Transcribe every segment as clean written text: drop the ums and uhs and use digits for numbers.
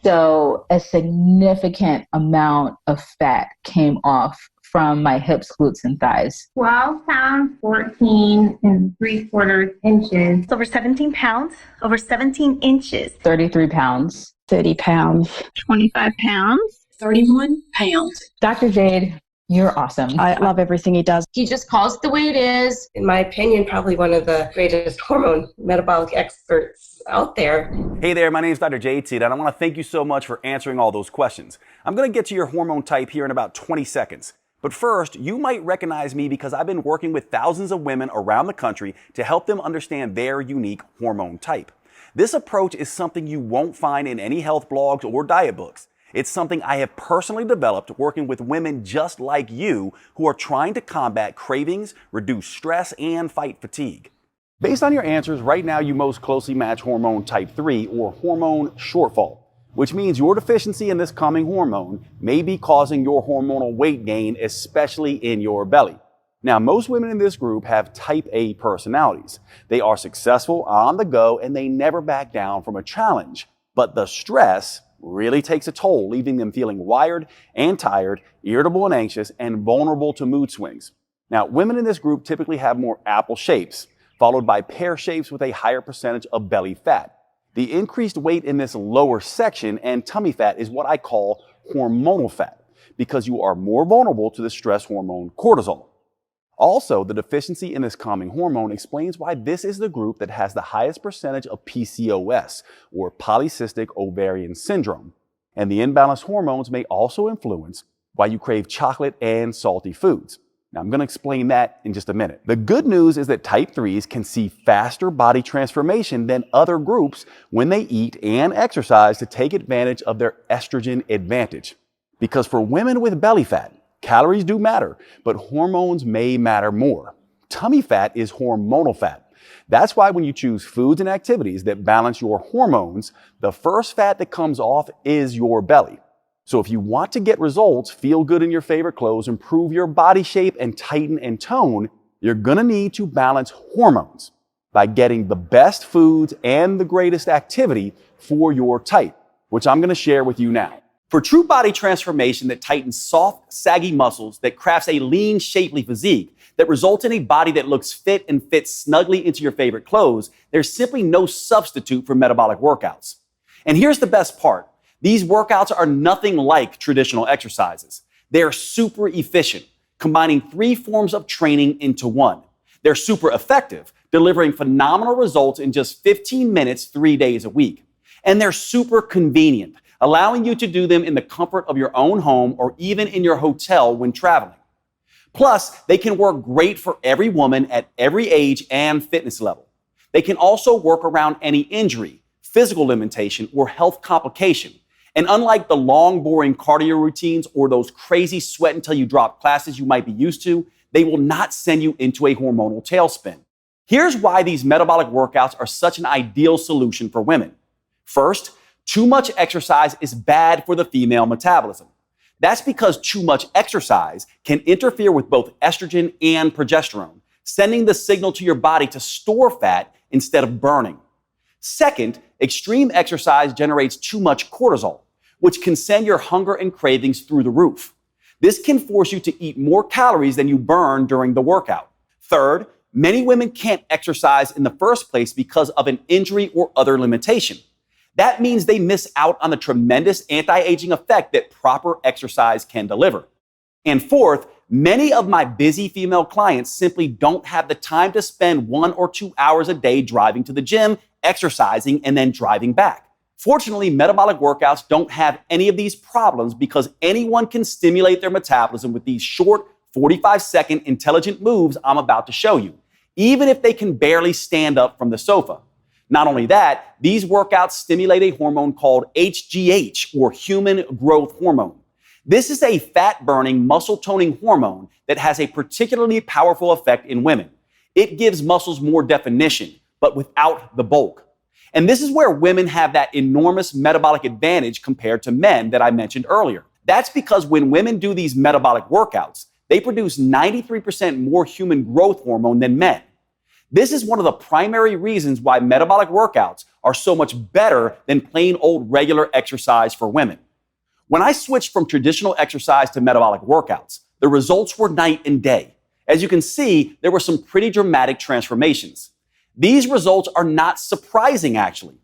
So a significant amount of fat came off from my hips, glutes, and thighs. 12 pounds, 14 and 3/4 inches. Over 17 pounds, over 17 inches. 33 pounds. 30 pounds. 25 pounds. 31 pounds. Dr. Jade, you're awesome. I love everything he does. He just calls it the way it is. In my opinion, probably one of the greatest hormone metabolic experts out there. Hey there, my name is Dr. JT, and I want to thank you so much for answering all those questions. I'm going to get to your hormone type here in about 20 seconds. But first, you might recognize me because I've been working with thousands of women around the country to help them understand their unique hormone type. This approach is something you won't find in any health blogs or diet books. It's something I have personally developed working with women just like you who are trying to combat cravings, reduce stress, and fight fatigue. Based on your answers, right now you most closely match hormone type 3 or hormone shortfall, which means your deficiency in this calming hormone may be causing your hormonal weight gain, especially in your belly. Now, most women in this group have type A personalities. They are successful on the go and they never back down from a challenge. But the stress really takes a toll, leaving them feeling wired and tired, irritable and anxious, and vulnerable to mood swings. Now, women in this group typically have more apple shapes, followed by pear shapes with a higher percentage of belly fat. The increased weight in this lower section and tummy fat is what I call hormonal fat, because you are more vulnerable to the stress hormone cortisol. Also, the deficiency in this calming hormone explains why this is the group that has the highest percentage of PCOS, or polycystic ovarian syndrome. And the imbalanced hormones may also influence why you crave chocolate and salty foods. Now, I'm going to explain that in just a minute. The good news is that type 3s can see faster body transformation than other groups when they eat and exercise to take advantage of their estrogen advantage. Because for women with belly fat, calories do matter, but hormones may matter more. Tummy fat is hormonal fat. That's why when you choose foods and activities that balance your hormones, the first fat that comes off is your belly. So if you want to get results, feel good in your favorite clothes, improve your body shape, and tighten and tone, you're going to need to balance hormones by getting the best foods and the greatest activity for your type, which I'm going to share with you now. For true body transformation that tightens soft, saggy muscles, that crafts a lean, shapely physique, that results in a body that looks fit and fits snugly into your favorite clothes, there's simply no substitute for metabolic workouts. And here's the best part. These workouts are nothing like traditional exercises. They're super efficient, combining 3 forms of training into one. They're super effective, delivering phenomenal results in just 15 minutes, 3 days a week. And they're super convenient, allowing you to do them in the comfort of your own home or even in your hotel when traveling. Plus, they can work great for every woman at every age and fitness level. They can also work around any injury, physical limitation, or health complication. And unlike the long, boring cardio routines or those crazy sweat until you drop classes you might be used to, they will not send you into a hormonal tailspin. Here's why these metabolic workouts are such an ideal solution for women. First, too much exercise is bad for the female metabolism. That's because too much exercise can interfere with both estrogen and progesterone, sending the signal to your body to store fat instead of burning. Second, extreme exercise generates too much cortisol, which can send your hunger and cravings through the roof. This can force you to eat more calories than you burn during the workout. Third, many women can't exercise in the first place because of an injury or other limitation. That means they miss out on the tremendous anti-aging effect that proper exercise can deliver. And fourth, many of my busy female clients simply don't have the time to spend 1 or 2 hours a day driving to the gym, exercising, and then driving back. Fortunately, metabolic workouts don't have any of these problems because anyone can stimulate their metabolism with these short, 45-second intelligent moves I'm about to show you, even if they can barely stand up from the sofa. Not only that, these workouts stimulate a hormone called HGH, or human growth hormone. This is a fat-burning, muscle-toning hormone that has a particularly powerful effect in women. It gives muscles more definition, but without the bulk. And this is where women have that enormous metabolic advantage compared to men that I mentioned earlier. That's because when women do these metabolic workouts, they produce 93% more human growth hormone than men. This is one of the primary reasons why metabolic workouts are so much better than plain old regular exercise for women. When I switched from traditional exercise to metabolic workouts, the results were night and day. As you can see, there were some pretty dramatic transformations. These results are not surprising, actually.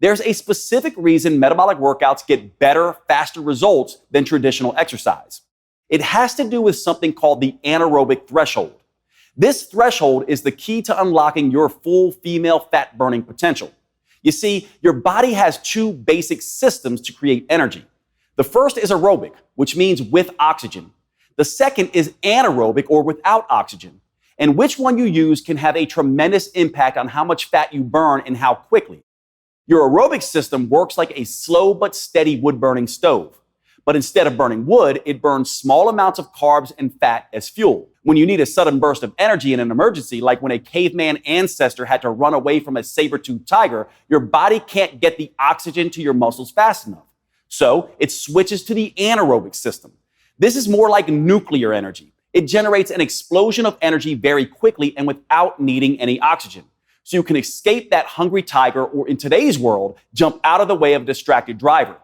There's a specific reason metabolic workouts get better, faster results than traditional exercise. It has to do with something called the anaerobic threshold. This threshold is the key to unlocking your full female fat burning potential. You see, your body has two basic systems to create energy. The first is aerobic, which means with oxygen. The second is anaerobic, or without oxygen. And which one you use can have a tremendous impact on how much fat you burn and how quickly. Your aerobic system works like a slow but steady wood-burning stove. But instead of burning wood, it burns small amounts of carbs and fat as fuel. When you need a sudden burst of energy in an emergency, like when a caveman ancestor had to run away from a saber-toothed tiger, your body can't get the oxygen to your muscles fast enough. So it switches to the anaerobic system. This is more like nuclear energy. It generates an explosion of energy very quickly and without needing any oxygen. So you can escape that hungry tiger, or in today's world, jump out of the way of a distracted driver.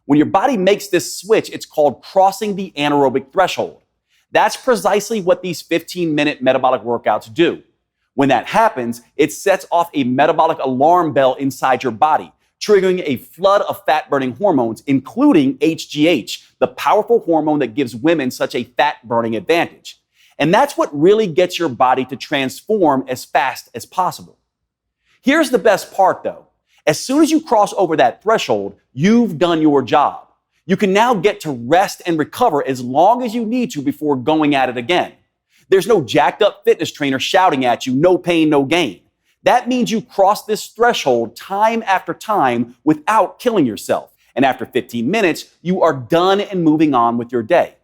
When your body makes this switch, it's called crossing the anaerobic threshold. That's precisely what these 15-minute metabolic workouts do. When that happens, it sets off a metabolic alarm bell inside your body, triggering a flood of fat-burning hormones, including HGH, the powerful hormone that gives women such a fat-burning advantage. And that's what really gets your body to transform as fast as possible. Here's the best part, though. As soon as you cross over that threshold, you've done your job. You can now get to rest and recover as long as you need to before going at it again. There's no jacked up fitness trainer shouting at you, no pain, no gain. That means you cross this threshold time after time without killing yourself. And after 15 minutes, you are done and moving on with your day.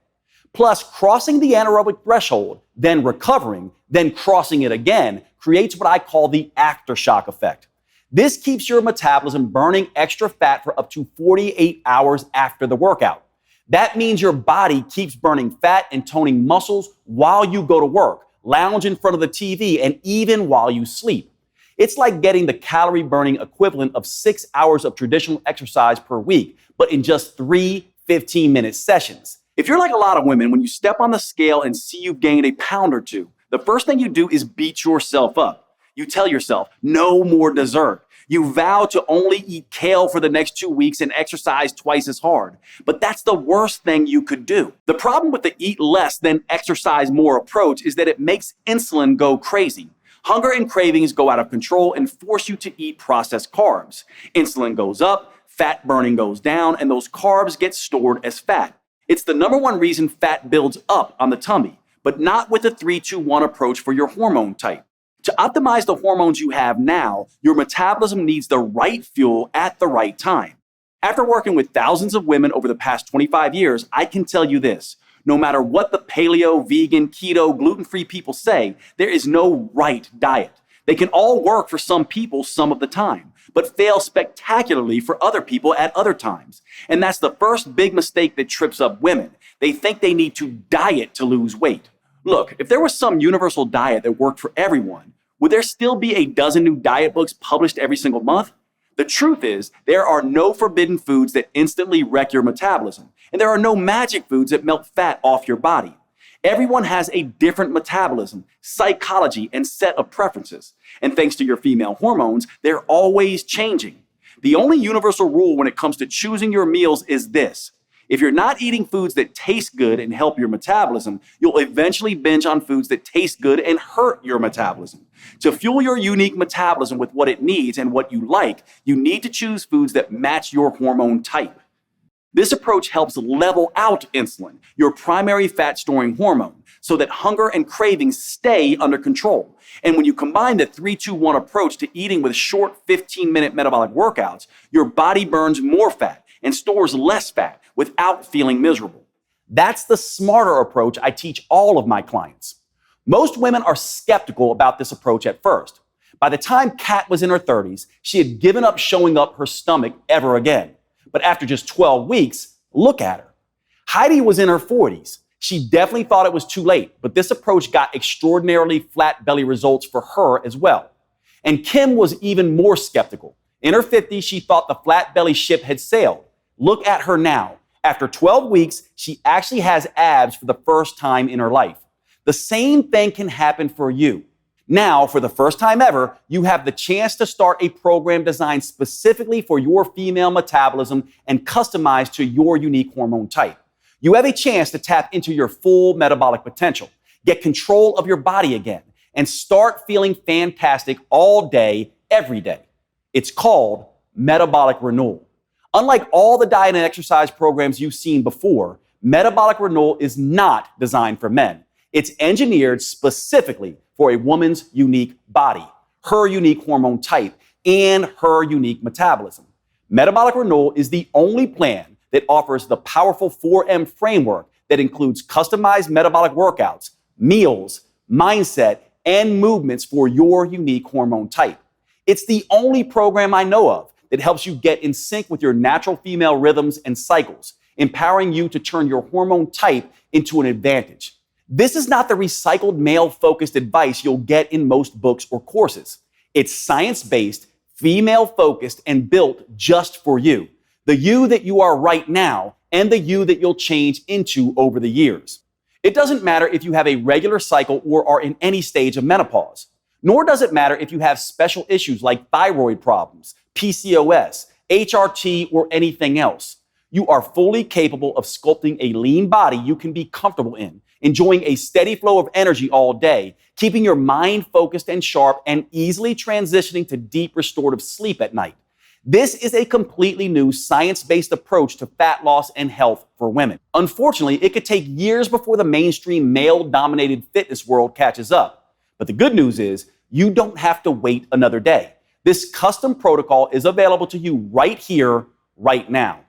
Plus, crossing the anaerobic threshold, then recovering, then crossing it again, creates what I call the aftershock effect. This keeps your metabolism burning extra fat for up to 48 hours after the workout. That means your body keeps burning fat and toning muscles while you go to work, lounge in front of the TV, and even while you sleep. It's like getting the calorie burning equivalent of 6 hours of traditional exercise per week, but in just 3 15-minute sessions. If you're like a lot of women, when you step on the scale and see you've gained a pound or two, the first thing you do is beat yourself up. You tell yourself, no more dessert. You vow to only eat kale for the next 2 weeks and exercise twice as hard. But that's the worst thing you could do. The problem with the eat less then exercise more approach is that it makes insulin go crazy. Hunger and cravings go out of control and force you to eat processed carbs. Insulin goes up, fat burning goes down, and those carbs get stored as fat. It's the number one reason fat builds up on the tummy, but not with the 3-2-1 approach for your hormone type. To optimize the hormones you have now, your metabolism needs the right fuel at the right time. After working with thousands of women over the past 25 years, I can tell you this. No matter what the paleo, vegan, keto, gluten-free people say, there is no right diet. They can all work for some people some of the time, but fail spectacularly for other people at other times. And that's the first big mistake that trips up women. They think they need to diet to lose weight. Look, if there was some universal diet that worked for everyone, would there still be a dozen new diet books published every single month? The truth is, there are no forbidden foods that instantly wreck your metabolism, and there are no magic foods that melt fat off your body. Everyone has a different metabolism, psychology, and set of preferences. And thanks to your female hormones, they're always changing. The only universal rule when it comes to choosing your meals is this. If you're not eating foods that taste good and help your metabolism, you'll eventually binge on foods that taste good and hurt your metabolism. To fuel your unique metabolism with what it needs and what you like, you need to choose foods that match your hormone type. This approach helps level out insulin, your primary fat-storing hormone, so that hunger and cravings stay under control. And when you combine the 3-2-1 approach to eating with short 15-minute metabolic workouts, your body burns more fat and stores less fat without feeling miserable. That's the smarter approach I teach all of my clients. Most women are skeptical about this approach at first. By the time Kat was in her 30s, she had given up showing up her stomach ever again. But after just 12 weeks, look at her. Heidi was in her 40s. She definitely thought it was too late, but this approach got extraordinarily flat belly results for her as well. And Kim was even more skeptical. In her 50s, she thought the flat belly ship had sailed. Look at her now. After 12 weeks, she actually has abs for the first time in her life. The same thing can happen for you. Now, for the first time ever, you have the chance to start a program designed specifically for your female metabolism and customized to your unique hormone type. You have a chance to tap into your full metabolic potential, get control of your body again, and start feeling fantastic all day, every day. It's called metabolic renewal. Unlike all the diet and exercise programs you've seen before, metabolic renewal is not designed for men. It's engineered specifically for a woman's unique body, her unique hormone type, and her unique metabolism. Metabolic renewal is the only plan that offers the powerful 4M framework that includes customized metabolic workouts, meals, mindset, and movements for your unique hormone type. It's the only program I know of that helps you get in sync with your natural female rhythms and cycles, empowering you to turn your hormone type into an advantage. This is not the recycled male-focused advice you'll get in most books or courses. It's science-based, female-focused, and built just for you. The you that you are right now and the you that you'll change into over the years. It doesn't matter if you have a regular cycle or are in any stage of menopause. Nor does it matter if you have special issues like thyroid problems, PCOS, HRT, or anything else. You are fully capable of sculpting a lean body you can be comfortable in, enjoying a steady flow of energy all day, keeping your mind focused and sharp, and easily transitioning to deep restorative sleep at night. This is a completely new science-based approach to fat loss and health for women. Unfortunately, it could take years before the mainstream male-dominated fitness world catches up. But the good news is you don't have to wait another day. This custom protocol is available to you right here, right now.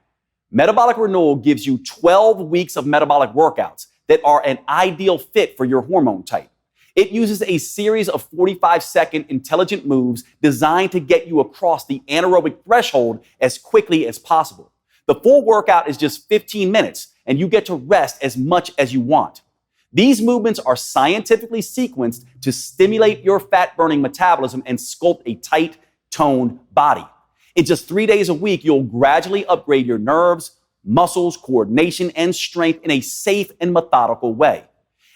Metabolic Renewal gives you 12 weeks of metabolic workouts that are an ideal fit for your hormone type. It uses a series of 45-second intelligent moves designed to get you across the anaerobic threshold as quickly as possible. The full workout is just 15 minutes, and you get to rest as much as you want. These movements are scientifically sequenced to stimulate your fat-burning metabolism and sculpt a tight, toned body. In just 3 days a week, you'll gradually upgrade your nerves, muscles, coordination, and strength in a safe and methodical way.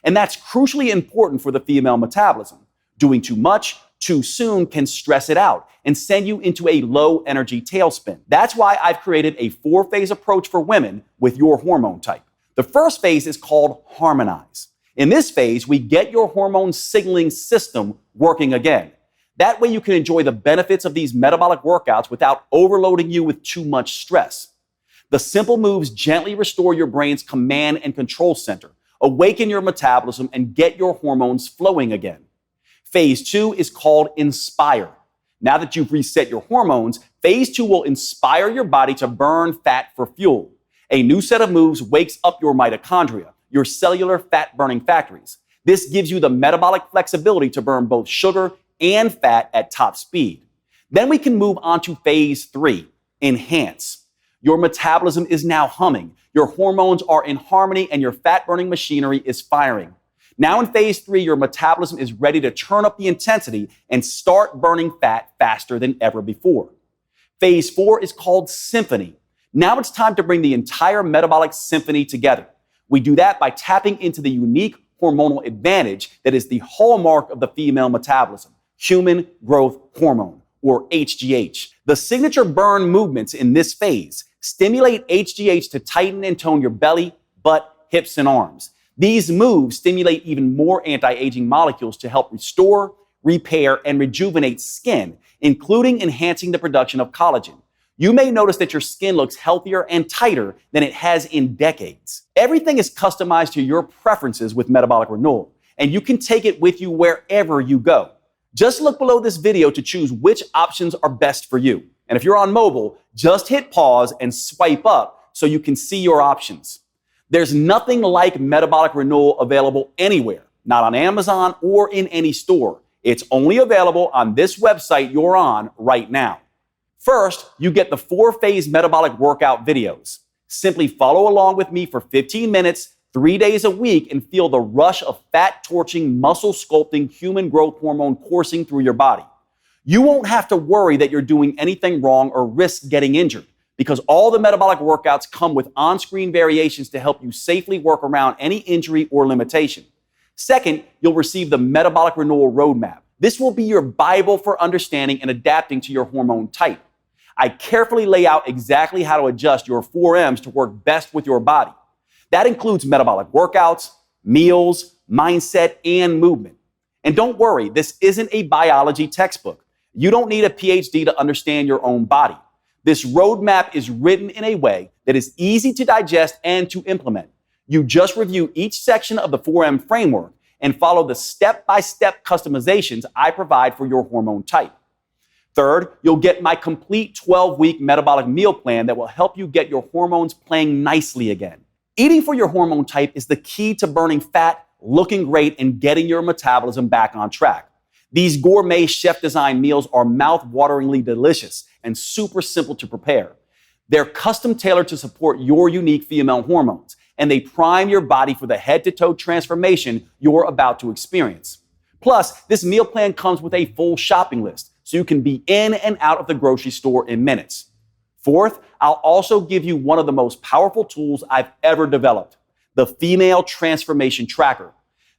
And that's crucially important for the female metabolism. Doing too much, too soon can stress it out and send you into a low-energy tailspin. That's why I've created a 4-phase approach for women with your hormone type. The first phase is called Harmonize. In this phase, we get your hormone signaling system working again. That way you can enjoy the benefits of these metabolic workouts without overloading you with too much stress. The simple moves gently restore your brain's command and control center, awaken your metabolism, and get your hormones flowing again. Phase 2 is called Inspire. Now that you've reset your hormones, phase 2 will inspire your body to burn fat for fuel. A new set of moves wakes up your mitochondria, your cellular fat-burning factories. This gives you the metabolic flexibility to burn both sugar and fat at top speed. Then we can move on to phase 3, Enhance. Your metabolism is now humming, your hormones are in harmony, and your fat-burning machinery is firing. Now in phase 3, your metabolism is ready to turn up the intensity and start burning fat faster than ever before. Phase 4 is called Symphony. Now it's time to bring the entire metabolic symphony together. We do that by tapping into the unique hormonal advantage that is the hallmark of the female metabolism, human growth hormone, or HGH. The signature burn movements in this phase stimulate HGH to tighten and tone your belly, butt, hips, and arms. These moves stimulate even more anti-aging molecules to help restore, repair, and rejuvenate skin, including enhancing the production of collagen. You may notice that your skin looks healthier and tighter than it has in decades. Everything is customized to your preferences with Metabolic Renewal, and you can take it with you wherever you go. Just look below this video to choose which options are best for you. And if you're on mobile, just hit pause and swipe up so you can see your options. There's nothing like Metabolic Renewal available anywhere, not on Amazon or in any store. It's only available on this website you're on right now. First, you get the 4-phase metabolic workout videos. Simply follow along with me for 15 minutes, 3 days a week, and feel the rush of fat-torching, muscle-sculpting human growth hormone coursing through your body. You won't have to worry that you're doing anything wrong or risk getting injured, because all the metabolic workouts come with on-screen variations to help you safely work around any injury or limitation. Second, you'll receive the Metabolic Renewal Roadmap. This will be your Bible for understanding and adapting to your hormone type. I carefully lay out exactly how to adjust your 4Ms to work best with your body. That includes metabolic workouts, meals, mindset, and movement. And don't worry, this isn't a biology textbook. You don't need a PhD to understand your own body. This roadmap is written in a way that is easy to digest and to implement. You just review each section of the 4M framework and follow the step-by-step customizations I provide for your hormone type. Third, you'll get my complete 12-week metabolic meal plan that will help you get your hormones playing nicely again. Eating for your hormone type is the key to burning fat, looking great, and getting your metabolism back on track. These gourmet chef-designed meals are mouth-wateringly delicious and super simple to prepare. They're custom tailored to support your unique female hormones, and they prime your body for the head-to-toe transformation you're about to experience. Plus, this meal plan comes with a full shopping list, so you can be in and out of the grocery store in minutes. Fourth, I'll also give you one of the most powerful tools I've ever developed, the Female Transformation Tracker.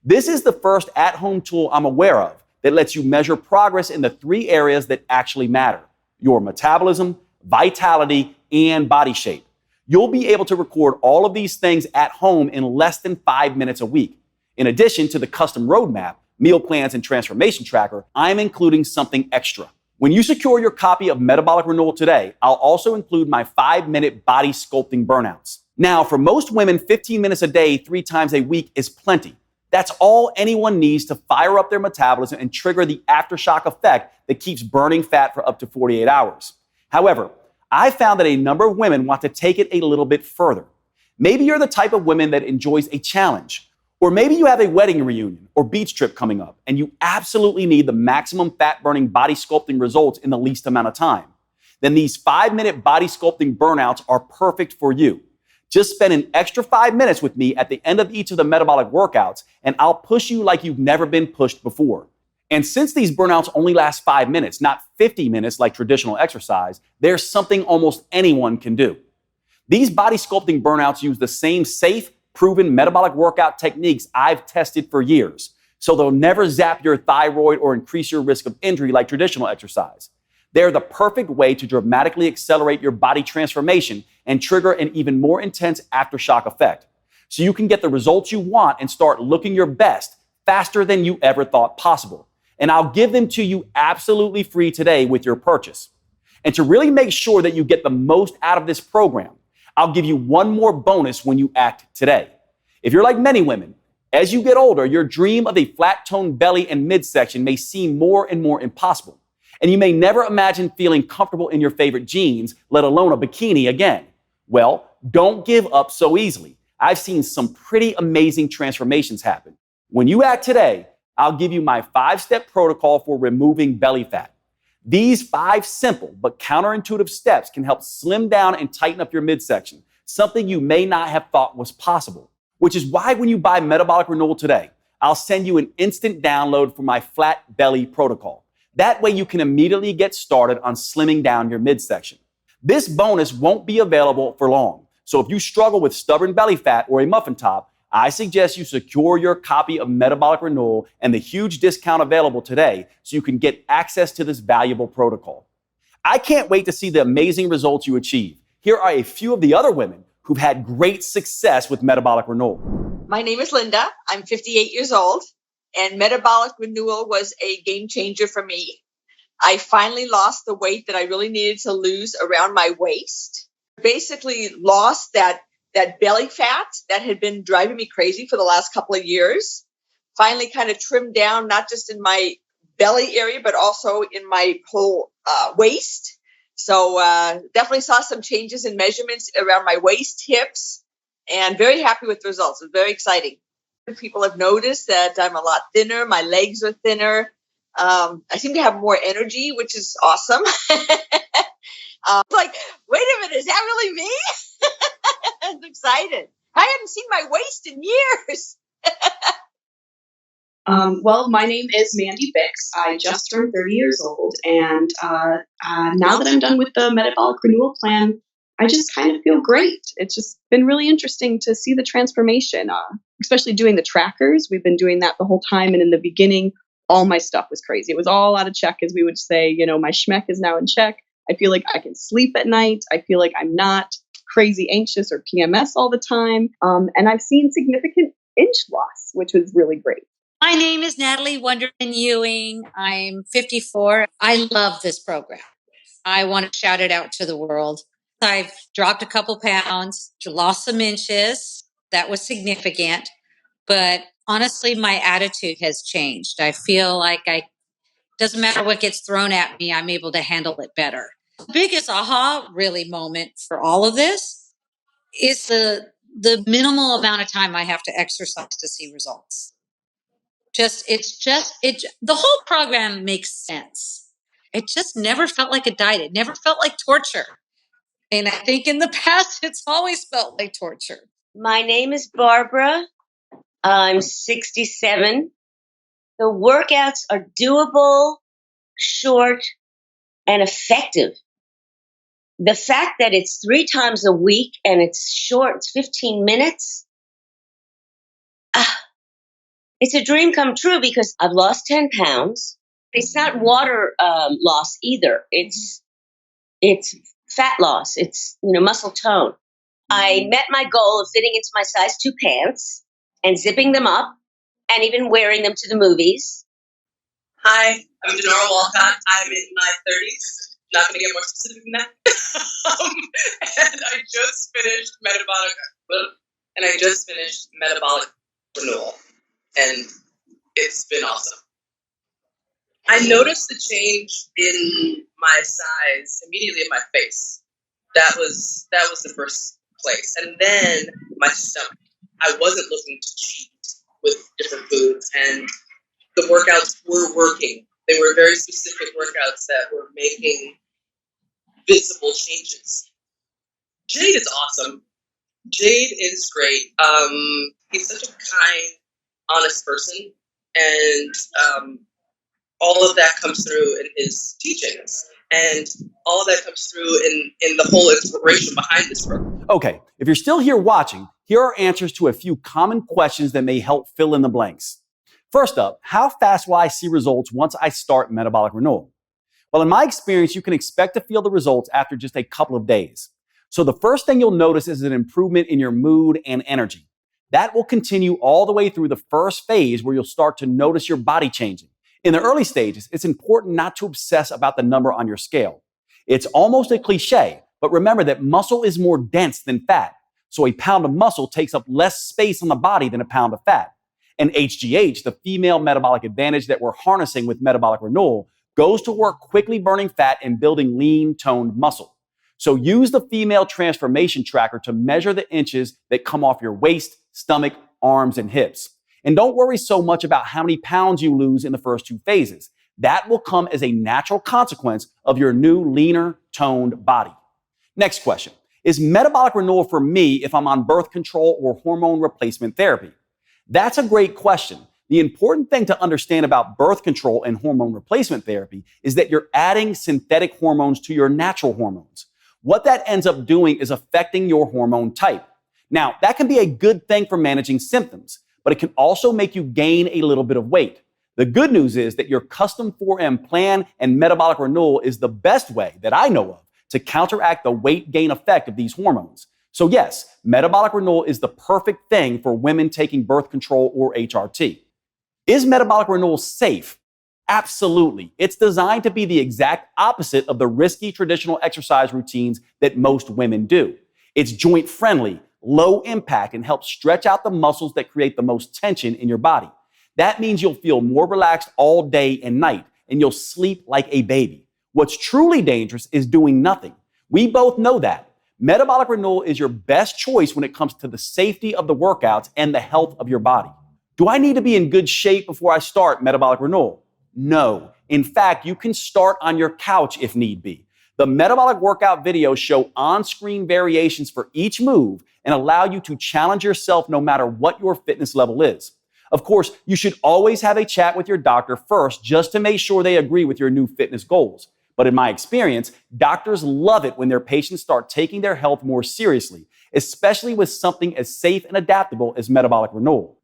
This is the first at-home tool I'm aware of that lets you measure progress in the 3 areas that actually matter: your metabolism, vitality, and body shape. You'll be able to record all of these things at home in less than 5 minutes a week. In addition to the custom roadmap, meal plans, and transformation tracker, I'm including something extra. When you secure your copy of Metabolic Renewal today, I'll also include my 5-minute body sculpting burnouts. Now, for most women, 15 minutes a day, 3 times a week is plenty. That's all anyone needs to fire up their metabolism and trigger the aftershock effect that keeps burning fat for up to 48 hours. However, I found that a number of women want to take it a little bit further. Maybe you're the type of women that enjoys a challenge, or maybe you have a wedding reunion or beach trip coming up and you absolutely need the maximum fat-burning body sculpting results in the least amount of time. Then these 5-minute body sculpting burnouts are perfect for you. Just spend an extra 5 minutes with me at the end of each of the metabolic workouts, and I'll push you like you've never been pushed before. And since these burnouts only last 5 minutes, not 50 minutes like traditional exercise, there's something almost anyone can do. These body sculpting burnouts use the same safe, proven metabolic workout techniques I've tested for years, so they'll never zap your thyroid or increase your risk of injury like traditional exercise. They're the perfect way to dramatically accelerate your body transformation and trigger an even more intense aftershock effect, so you can get the results you want and start looking your best faster than you ever thought possible. And I'll give them to you absolutely free today with your purchase. And to really make sure that you get the most out of this program, I'll give you one more bonus when you act today. If you're like many women, as you get older, your dream of a flat-toned belly and midsection may seem more and more impossible. And you may never imagine feeling comfortable in your favorite jeans, let alone a bikini again. Well, don't give up so easily. I've seen some pretty amazing transformations happen. When you act today, I'll give you my 5-step protocol for removing belly fat. These 5 simple but counterintuitive steps can help slim down and tighten up your midsection, something you may not have thought was possible. Which is why when you buy Metabolic Renewal today, I'll send you an instant download for my flat belly protocol. That way you can immediately get started on slimming down your midsection. This bonus won't be available for long, so if you struggle with stubborn belly fat or a muffin top, I suggest you secure your copy of Metabolic Renewal and the huge discount available today so you can get access to this valuable protocol. I can't wait to see the amazing results you achieve. Here are a few of the other women who've had great success with Metabolic Renewal. My name is Linda. I'm 58 years old, and Metabolic Renewal was a game changer for me. I finally lost the weight that I really needed to lose around my waist. Basically lost that belly fat that had been driving me crazy for the last couple of years. Finally kind of trimmed down, not just in my belly area, but also in my whole waist. So definitely saw some changes in measurements around my waist, hips, and very happy with the results. It's very exciting. People have noticed that I'm a lot thinner. My legs are thinner. I seem to have more energy, which is awesome. Like, wait a minute, is that really me? I'm excited. I haven't seen my waist in years. Well, my name is Mandy Bix. I just turned 30 years old, and now that I'm done with the metabolic renewal plan, I just kind of feel great. It's just been really interesting to see the transformation, especially doing the trackers. We've been doing that the whole time, and in the beginning, all my stuff was crazy. It was all out of check, as we would say. My schmeck is now in check. I feel like I can sleep at night. I feel like I'm not crazy anxious or PMS all the time, and I've seen significant inch loss, which was really great. My name is Natalie Wonderman Ewing. I'm 54. I love this program. I want to shout it out to the world. I've dropped a couple pounds, lost some inches. That was significant. But honestly, my attitude has changed. I feel like doesn't matter what gets thrown at me, I'm able to handle it better. The biggest aha really moment for all of this is the minimal amount of time I have to exercise to see results. The whole program makes sense. It just never felt like a diet. It never felt like torture. And I think in the past, it's always felt like torture. My name is Barbara. I'm 67. The workouts are doable, short, and effective. The fact that it's 3 times a week and it's short, it's 15 minutes. It's a dream come true because I've lost 10 pounds. It's not water loss either. It's fat loss. It's, muscle tone. I met my goal of fitting into my size 2 pants and zipping them up and even wearing them to the movies. Hi, I'm Denora Walcott. I'm in my 30s. Not going to get more specific than that. And I just finished metabolic renewal. And it's been awesome. I noticed the change in my size immediately in my face. That was the first place. And then my stomach. I wasn't looking to cheat with different foods, and the workouts were working. They were very specific workouts that were making visible changes. Jade is awesome. Jade is great. He's such a kind, honest person, and all of that comes through in his teachings, and all of that comes through in the whole inspiration behind this program. Okay, if you're still here watching, here are answers to a few common questions that may help fill in the blanks. First up, how fast will I see results once I start metabolic renewal? Well, in my experience, you can expect to feel the results after just a couple of days. So the first thing you'll notice is an improvement in your mood and energy. That will continue all the way through the first phase where you'll start to notice your body changing. In the early stages, it's important not to obsess about the number on your scale. It's almost a cliche, but remember that muscle is more dense than fat. So a pound of muscle takes up less space on the body than a pound of fat. And HGH, the female metabolic advantage that we're harnessing with metabolic renewal, goes to work quickly burning fat and building lean, toned muscle. So use the female transformation tracker to measure the inches that come off your waist, stomach, arms, and hips. And don't worry so much about how many pounds you lose in the first 2 phases. That will come as a natural consequence of your new, leaner, toned body. Next question. Is metabolic renewal for me if I'm on birth control or hormone replacement therapy? That's a great question. The important thing to understand about birth control and hormone replacement therapy is that you're adding synthetic hormones to your natural hormones. What that ends up doing is affecting your hormone type. Now, that can be a good thing for managing symptoms, but it can also make you gain a little bit of weight. The good news is that your custom 4M plan and metabolic renewal is the best way that I know of to counteract the weight gain effect of these hormones. So yes, metabolic renewal is the perfect thing for women taking birth control or HRT. Is metabolic renewal safe? Absolutely. It's designed to be the exact opposite of the risky traditional exercise routines that most women do. It's joint friendly, low impact, and helps stretch out the muscles that create the most tension in your body. That means you'll feel more relaxed all day and night, and you'll sleep like a baby. What's truly dangerous is doing nothing. We both know that. Metabolic renewal is your best choice when it comes to the safety of the workouts and the health of your body. Do I need to be in good shape before I start metabolic renewal? No. In fact, you can start on your couch if need be. The metabolic workout videos show on-screen variations for each move and allow you to challenge yourself no matter what your fitness level is. Of course, you should always have a chat with your doctor first just to make sure they agree with your new fitness goals. But in my experience, doctors love it when their patients start taking their health more seriously, especially with something as safe and adaptable as metabolic renewal.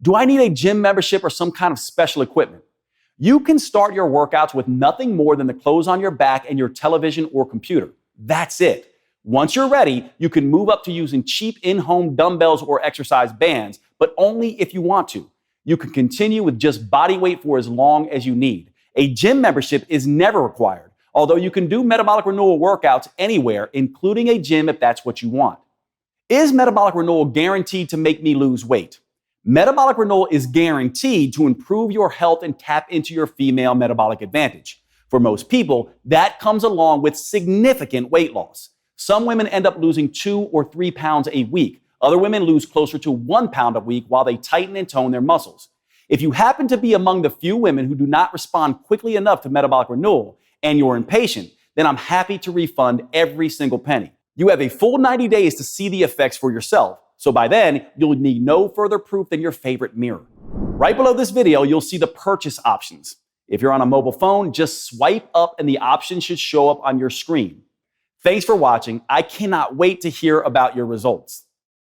Do I need a gym membership or some kind of special equipment? You can start your workouts with nothing more than the clothes on your back and your television or computer. That's it. Once you're ready, you can move up to using cheap in-home dumbbells or exercise bands, but only if you want to. You can continue with just body weight for as long as you need. A gym membership is never required, although you can do metabolic renewal workouts anywhere, including a gym if that's what you want. Is metabolic renewal guaranteed to make me lose weight? Metabolic renewal is guaranteed to improve your health and tap into your female metabolic advantage. For most people, that comes along with significant weight loss. Some women end up losing 2 or 3 pounds a week. Other women lose closer to 1 pound a week while they tighten and tone their muscles. If you happen to be among the few women who do not respond quickly enough to metabolic renewal and you're impatient, then I'm happy to refund every single penny. You have a full 90 days to see the effects for yourself. So by then, you'll need no further proof than your favorite mirror. Right below this video, you'll see the purchase options. If you're on a mobile phone, just swipe up and the options should show up on your screen. Thanks for watching. I cannot wait to hear about your results.